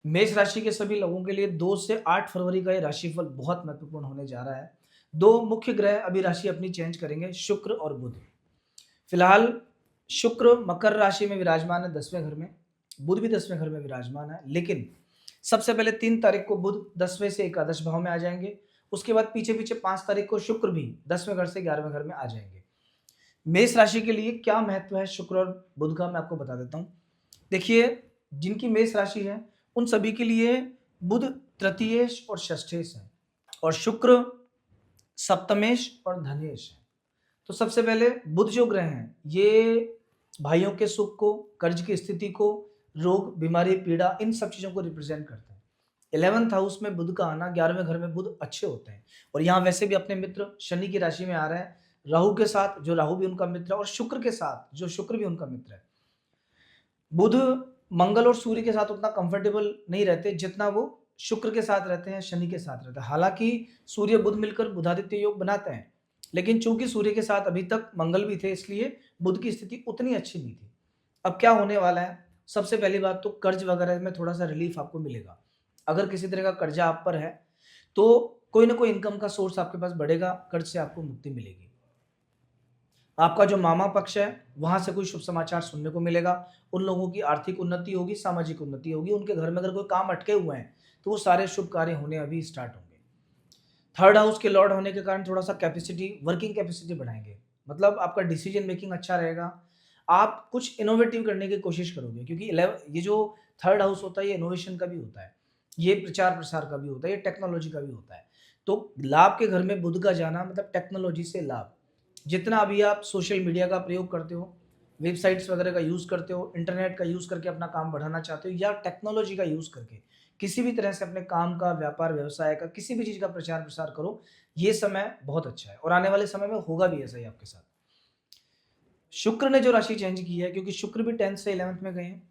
मेष राशि के सभी लोगों के लिए 2 से 8 फरवरी का ये राशिफल बहुत महत्वपूर्ण होने जा रहा है। 2 मुख्य ग्रह अभी राशि अपनी चेंज करेंगे, शुक्र और बुध। फिलहाल शुक्र मकर राशि में विराजमान है 10वें घर में, बुध भी 10वें घर में विराजमान है। लेकिन सबसे पहले 3 तारीख को बुध 10वें से एकादश भाव में आ जाएंगे। उसके बाद पीछे-पीछे 5 तारीख को शुक्र भी 10वें घर से 11वें घर में आ जाएंगे। मेष राशि के लिए क्या महत्व है शुक्र और बुध का, मैं आपको बता देता हूँ। देखिए, जिनकी मेष राशि है, उन सभी के लिए बुध तृतीयेश और षष्ठेश है और शुक्र सप्तमेश और धनेश है। तो सबसे पहले बुध जो ग्रह हैं, ये भाइयों के सुख को, कर्ज की स्थिति को, रोग, बीमारी, पीड़ा, इन सब चीज़ों को रिप्रेजेंट करते हैं। 11th हाउस में बुध का आना, 11वें घर में बुध अच्छे होते हैं और यहाँ वैसे भी अपने मित्र शनि की राशि में आ रहा है, राहु के साथ, जो राहु भी उनका मित्र है, और शुक्र के साथ, जो शुक्र भी उनका मित्र है। बुध मंगल और सूर्य के साथ उतना कंफर्टेबल नहीं रहते जितना वो शुक्र के साथ रहते हैं, शनि के साथ रहते हैं। हालांकि सूर्य बुध मिलकर बुधादित्य योग बनाते हैं, लेकिन चूंकि सूर्य के साथ अभी तक मंगल भी थे, इसलिए बुध की स्थिति उतनी अच्छी नहीं थी। अब क्या होने वाला है? सबसे पहली बात तो कर्ज वगैरह में थोड़ा सा रिलीफ आपको मिलेगा। अगर किसी तरह का कर्जा आप पर है तो कोई ना कोई इनकम का सोर्स आपके पास बढ़ेगा, कर्ज से आपको मुक्ति मिलेगी। आपका जो मामा पक्ष है, वहां से कोई शुभ समाचार सुनने को मिलेगा। उन लोगों की आर्थिक उन्नति होगी, सामाजिक उन्नति होगी। उनके घर में अगर कोई काम अटके हुए हैं तो वो सारे शुभ कार्य होने अभी स्टार्ट होंगे। थर्ड हाउस के लॉर्ड होने के कारण थोड़ा सा कैपेसिटी, वर्किंग कैपेसिटी बढ़ाएंगे। मतलब आपका डिसीजन मेकिंग अच्छा रहेगा। आप कुछ इनोवेटिव करने की कोशिश करोगे, क्योंकि ये जो थर्ड हाउस होता है, ये इनोवेशन का भी होता है, ये प्रचार प्रसार का भी होता है, ये टेक्नोलॉजी का भी होता है। तो लाभ के घर में बुध का जाना मतलब टेक्नोलॉजी से लाभ। जितना अभी आप सोशल मीडिया का प्रयोग करते हो, वेबसाइट्स वगैरह का यूज़ करते हो, इंटरनेट का यूज़ करके अपना काम बढ़ाना चाहते हो, या टेक्नोलॉजी का यूज़ करके किसी भी तरह से अपने काम का, व्यापार व्यवसाय का, किसी भी चीज़ का प्रचार प्रसार करो, ये समय बहुत अच्छा है और आने वाले समय में होगा भी ऐसा ही आपके साथ। शुक्र ने जो राशि चेंज की है, क्योंकि शुक्र भी 10th से 11th में गए हैं,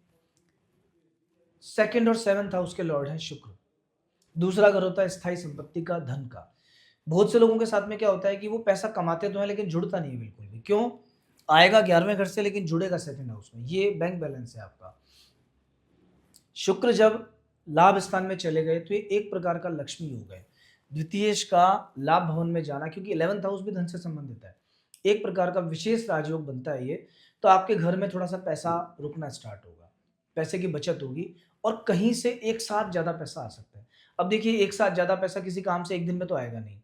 सेकंड और 7th हाउस के लॉर्ड हैं शुक्र। दूसरा घर होता है स्थायी संपत्ति का, धन का। बहुत से लोगों के साथ में क्या होता है कि वो पैसा कमाते तो हैं लेकिन जुड़ता नहीं है बिल्कुल भी। क्यों? आएगा 11वें घर से लेकिन जुड़ेगा सेकंड हाउस में। ये बैंक बैलेंस है आपका। शुक्र जब लाभ स्थान में चले गए तो ये एक प्रकार का लक्ष्मी योग है। द्वितीयेश का लाभ भवन में जाना, क्योंकि 11th हाउस भी धन से संबंधित है, एक प्रकार का विशेष राजयोग बनता है ये। तो आपके घर में थोड़ा सा पैसा रुकना स्टार्ट होगा, पैसे की बचत होगी और कहीं से एक साथ ज्यादा पैसा आ सकता है। अब देखिए, एक साथ ज्यादा पैसा किसी काम से एक दिन में तो आएगा नहीं।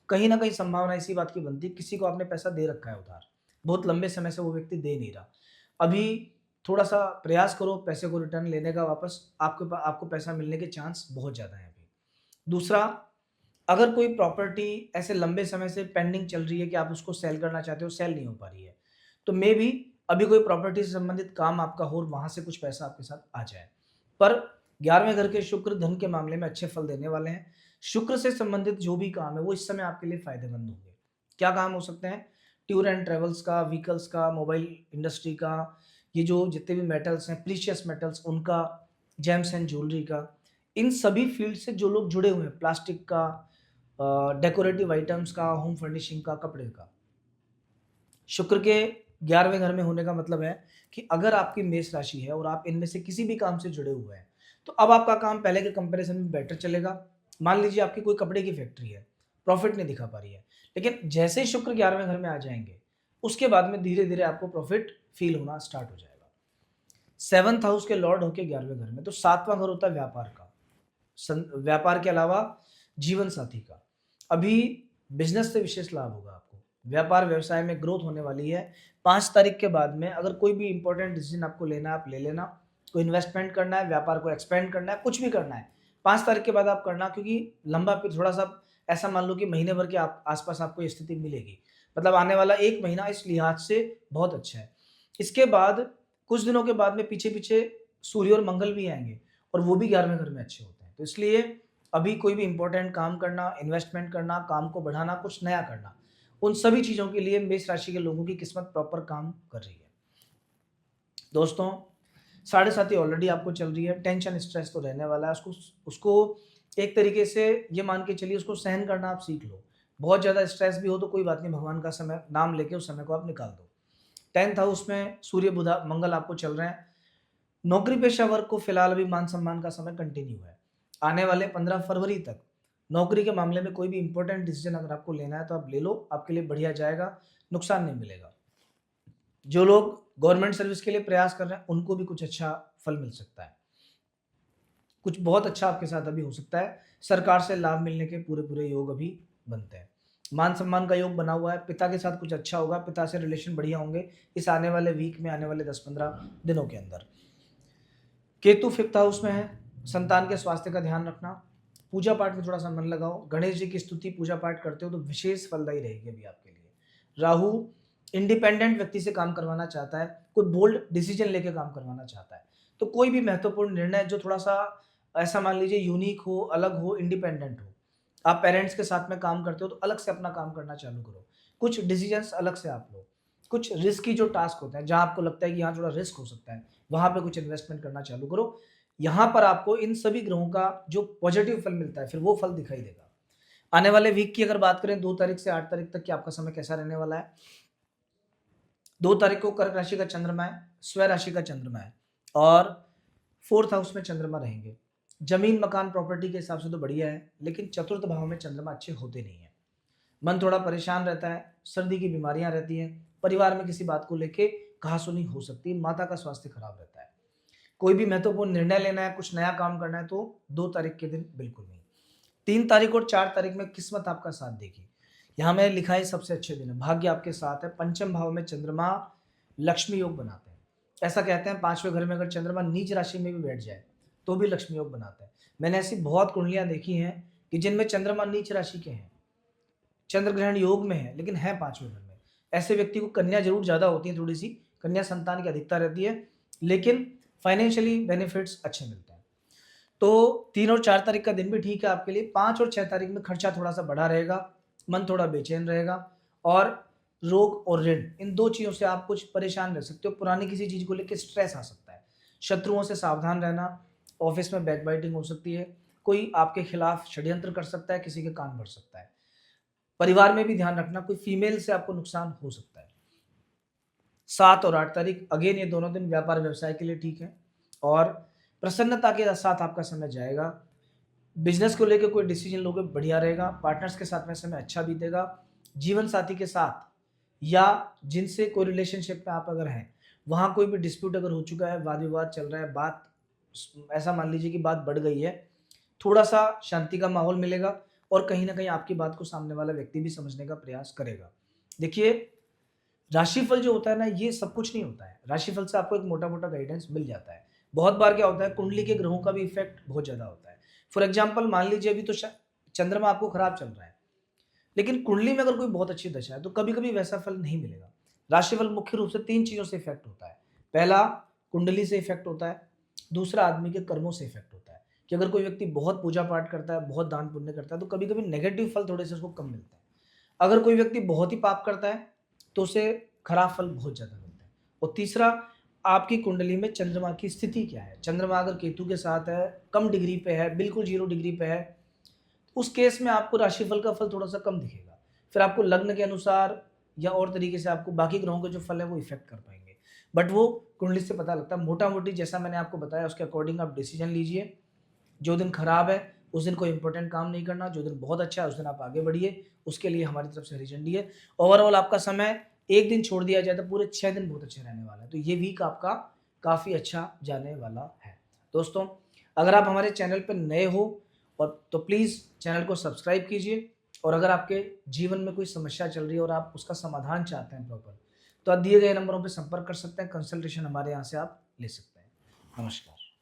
कहीं न कहीं संभावना इसी बात की बनती है, किसी को आपने पैसा दे रखा है उधार, बहुत लंबे समय से वो व्यक्ति दे नहीं रहा। अभी थोड़ा-सा प्रयास करो पैसे को रिटर्न लेने का वापस, आपको पैसा मिलने के चांस बहुत ज़्यादा हैं अभी। दूसरा, अगर कोई प्रॉपर्टी ऐसे लंबे समय से पेंडिंग चल रही है कि आप उसको सेल करना चाहते हो, सेल नहीं हो पा रही है, तो मेबी अभी कोई प्रॉपर्टी से संबंधित काम आपका हो और वहाँ से कुछ पैसा आपके साथ आ जाए। पर 11वें घर के शुक्र धन के मामले में अच्छे फल देने वाले हैं। शुक्र से संबंधित जो भी काम है वो इस समय आपके लिए फ़ायदेमंद होंगे। क्या काम हो सकते हैं? टूर एंड ट्रैवल्स का, व्हीकल्स का, मोबाइल इंडस्ट्री का, ये जो जितने भी मेटल्स हैं, प्रीशियस मेटल्स उनका, जेम्स एंड ज्वेलरी का, इन सभी फील्ड से जो लोग जुड़े हुए हैं, प्लास्टिक का, डेकोरेटिव आइटम्स का, होम फर्निशिंग का, कपड़े का। शुक्र के 11वें घर में होने का मतलब है कि अगर आपकी मेष राशि है और आप इनमें से किसी भी काम से जुड़े हुए हैं, तो अब आपका काम पहले के कंपैरिजन में बेटर चलेगा। मान लीजिए आपकी कोई कपड़े की फैक्ट्री है, प्रॉफिट नहीं दिखा पा रही है, लेकिन जैसे ही शुक्र 11वें घर में आ जाएंगे, उसके बाद में धीरे-धीरे आपको प्रॉफिट फील होना स्टार्ट हो जाएगा। 7th हाउस के लॉर्ड होके 11वें घर में, तो 7वां घर होता है व्यापार का। व्यापार के अलावा जीवन साथी का। अभी बिजनेस से विशेष लाभ होगा आपको, व्यापार व्यवसाय में ग्रोथ होने वाली है। 5 तारीख के बाद में अगर कोई भी इंपॉर्टेंट डिसीजन आपको लेना है, आप ले लेना। कोई इन्वेस्टमेंट करना है, व्यापार को एक्सपेंड करना है, कुछ भी करना है, 5 तारीख के बाद आप करना, क्योंकि लंबा फिर थोड़ा सा ऐसा मान लो कि महीने भर के आसपास आपको ये स्थिति मिलेगी। मतलब आने वाला 1 महीना इस लिहाज से बहुत अच्छा है। इसके बाद कुछ दिनों के बाद में पीछे पीछे सूर्य और मंगल भी आएंगे और वो भी 11वें घर में अच्छे होते हैं। तो इसलिए अभी कोई भी इंपॉर्टेंट काम करना, इन्वेस्टमेंट करना, काम को बढ़ाना, कुछ नया करना, उन सभी चीज़ों के लिए मेष राशि के लोगों की किस्मत प्रॉपर काम कर रही है। दोस्तों, साढ़े साथी ऑलरेडी आपको चल रही है, टेंशन स्ट्रेस तो रहने वाला है। उसको उसको एक तरीके से ये मान के चलिए, उसको सहन करना आप सीख लो। बहुत ज़्यादा स्ट्रेस भी हो तो कोई बात नहीं, भगवान का समय नाम लेके उस समय को आप निकाल दो। 10th हाउस में सूर्य बुधा मंगल आपको चल रहे हैं। नौकरी पेशा वर्ग को फिलहाल अभी मान सम्मान का समय कंटिन्यू है। आने वाले 15 फरवरी तक नौकरी के मामले में कोई भी इंपॉर्टेंट डिसीजन अगर आपको लेना है तो आप ले लो, आपके लिए बढ़िया जाएगा, नुकसान नहीं मिलेगा। जो लोग गवर्नमेंट सर्विस के लिए प्रयास कर रहे हैं उनको भी कुछ अच्छा फल मिल सकता है, कुछ बहुत अच्छा आपके साथ अभी हो सकता है। सरकार से लाभ मिलने के पूरे पूरे योग अभी बनते हैं। मान सम्मान का योग बना हुआ है, पिता के साथ कुछ अच्छा होगा, पिता से रिलेशन बढ़िया होंगे इस आने वाले वीक में, आने वाले 10-15 दिनों के अंदर। केतु 5th हाउस में है, संतान के स्वास्थ्य का ध्यान रखना, पूजा पाठ में थोड़ा सा मन लगाओ, गणेश जी की स्तुति पूजा पाठ करते हो तो विशेष फलदायी रहेगी अभी आपके लिए। राहु इंडिपेंडेंट व्यक्ति से काम करवाना चाहता है, कोई बोल्ड डिसीजन लेके काम करवाना चाहता है, तो कोई भी महत्वपूर्ण निर्णय जो थोड़ा सा ऐसा मान लीजिए यूनिक हो, अलग हो, इंडिपेंडेंट हो, आप पेरेंट्स के साथ में काम करते हो तो अलग से अपना काम करना चालू करो, कुछ डिसीजंस अलग से आप लो, कुछ रिस्की जो टास्क होते हैं जहां आपको लगता है कि यहाँ थोड़ा रिस्क हो सकता है वहां पे कुछ इन्वेस्टमेंट करना चालू करो। यहाँ पर आपको इन सभी ग्रहों का जो पॉजिटिव फल मिलता है फिर वो फल दिखाई देगा। आने वाले वीक की अगर बात करें 2 तारीख से 8 तारीख तक कि आपका समय कैसा रहने वाला है। 2 तारीख को कर्क राशि का चंद्रमा है, स्व राशि का चंद्रमा है और 4th हाउस में चंद्रमा रहेंगे। जमीन मकान प्रॉपर्टी के हिसाब से तो बढ़िया है, लेकिन चतुर्थ भाव में चंद्रमा अच्छे होते नहीं है। मन थोड़ा परेशान रहता है, सर्दी की बीमारियां रहती हैं, परिवार में किसी बात को लेके कहासुनी हो सकती है, माता का स्वास्थ्य खराब रहता है। कोई भी महत्वपूर्ण निर्णय लेना है, कुछ नया काम करना है तो 2 तारीख के दिन बिल्कुल नहीं। 3 तारीख और 4 तारीख में किस्मत आपका साथ देगी। यहाँ में लिखा है सबसे अच्छे दिन है, भाग्य आपके साथ है। पंचम भाव में चंद्रमा लक्ष्मी योग बनाते हैं। ऐसा कहते हैं 5वें घर में अगर चंद्रमा नीच राशि में भी बैठ जाए तो भी लक्ष्मी योग बनाते हैं। मैंने ऐसी बहुत कुंडलियां देखी हैं कि जिनमें चंद्रमा नीच राशि के हैं, चंद्र ग्रहण योग में है लेकिन है 5वें घर में। ऐसे व्यक्ति को कन्या जरूर ज्यादा होती है, थोड़ी सी कन्या संतान की अधिकता रहती है, लेकिन फाइनेंशियली बेनिफिट्स अच्छे मिलते हैं। तो 3 और 4 तारीख का दिन भी ठीक है आपके लिए। 5 और 6 तारीख में खर्चा थोड़ा सा बढ़ा रहेगा, मन थोड़ा बेचैन रहेगा और रोग और ऋण, इन 2 चीजों से आप कुछ परेशान रह सकते हो। पुरानी किसी चीज को लेकर स्ट्रेस आ सकता है, शत्रुओं से सावधान रहना, ऑफिस में बैकबाइटिंग हो सकती है, कोई आपके खिलाफ षड्यंत्र कर सकता है, किसी के कान भर सकता है। परिवार में भी ध्यान रखना, कोई फीमेल से आपको नुकसान हो सकता है। 7 और 8 तारीख अगेन ये दोनों दिन व्यापार व्यवसाय के लिए ठीक है और प्रसन्नता के साथ आपका समय जाएगा। बिजनेस को लेकर कोई डिसीजन लोगे बढ़िया रहेगा, पार्टनर्स के साथ में समय अच्छा बीतेगा। जीवन साथी के साथ या जिनसे कोई रिलेशनशिप में आप अगर हैं वहां कोई भी डिस्प्यूट अगर हो चुका है, वाद विवाद चल रहा है, बात ऐसा मान लीजिए कि बात बढ़ गई है, थोड़ा सा शांति का माहौल मिलेगा और कहीं ना कहीं आपकी बात को सामने वाला व्यक्ति भी समझने का प्रयास करेगा। देखिए, राशिफल जो होता है ना, ये सब कुछ नहीं होता है। राशिफल से आपको एक मोटा मोटा गाइडेंस मिल जाता है। बहुत बार क्या होता है, कुंडली के ग्रहों का भी इफेक्ट बहुत ज्यादा होता है। फॉर एग्जाम्पल मान लीजिए अभी तो चंद्रमा आपको खराब चल रहा है, लेकिन कुंडली में अगर कोई बहुत अच्छी दशा है तो कभी कभी वैसा फल नहीं मिलेगा। राशिफल मुख्य रूप से 3 चीजों से इफेक्ट होता है। पहला कुंडली से इफेक्ट होता है, दूसरा आदमी के कर्मों से इफेक्ट होता है कि अगर कोई व्यक्ति बहुत पूजा पाठ करता है, बहुत दान पुण्य करता है तो कभी कभी नेगेटिव फल थोड़े से उसको कम मिलते हैं। अगर कोई व्यक्ति बहुत ही पाप करता है तो उसे खराब फल बहुत ज्यादा मिलते हैं। और तीसरा, आपकी कुंडली में चंद्रमा की स्थिति क्या है। चंद्रमा अगर केतु के साथ है, कम डिग्री पे है, बिल्कुल 0 डिग्री पे है, उस केस में आपको राशिफल का फल थोड़ा सा कम दिखेगा। फिर आपको लग्न के अनुसार या और तरीके से आपको बाकी ग्रहों के जो फल है वो इफेक्ट कर पाएंगे, बट वो कुंडली से पता लगता है। मोटा मोटी जैसा मैंने आपको बताया उसके अकॉर्डिंग आप डिसीजन लीजिए। जो दिन खराब है उस दिन कोई इंपॉर्टेंट काम नहीं करना, जो दिन बहुत अच्छा है उस दिन आप आगे बढ़िए, उसके लिए हमारी तरफ से हरी झंडी है। ओवरऑल आपका समय एक दिन छोड़ दिया जाए तो पूरे 6 दिन बहुत अच्छे रहने वाला है, तो ये वीक आपका काफ़ी अच्छा जाने वाला है। दोस्तों, अगर आप हमारे चैनल पर नए हो और तो प्लीज़ चैनल को सब्सक्राइब कीजिए, और अगर आपके जीवन में कोई समस्या चल रही है और आप उसका समाधान चाहते हैं प्रॉपर, तो आप दिए गए नंबरों पर संपर्क कर सकते हैं, कंसल्टेशन हमारे यहाँ से आप ले सकते हैं। नमस्कार।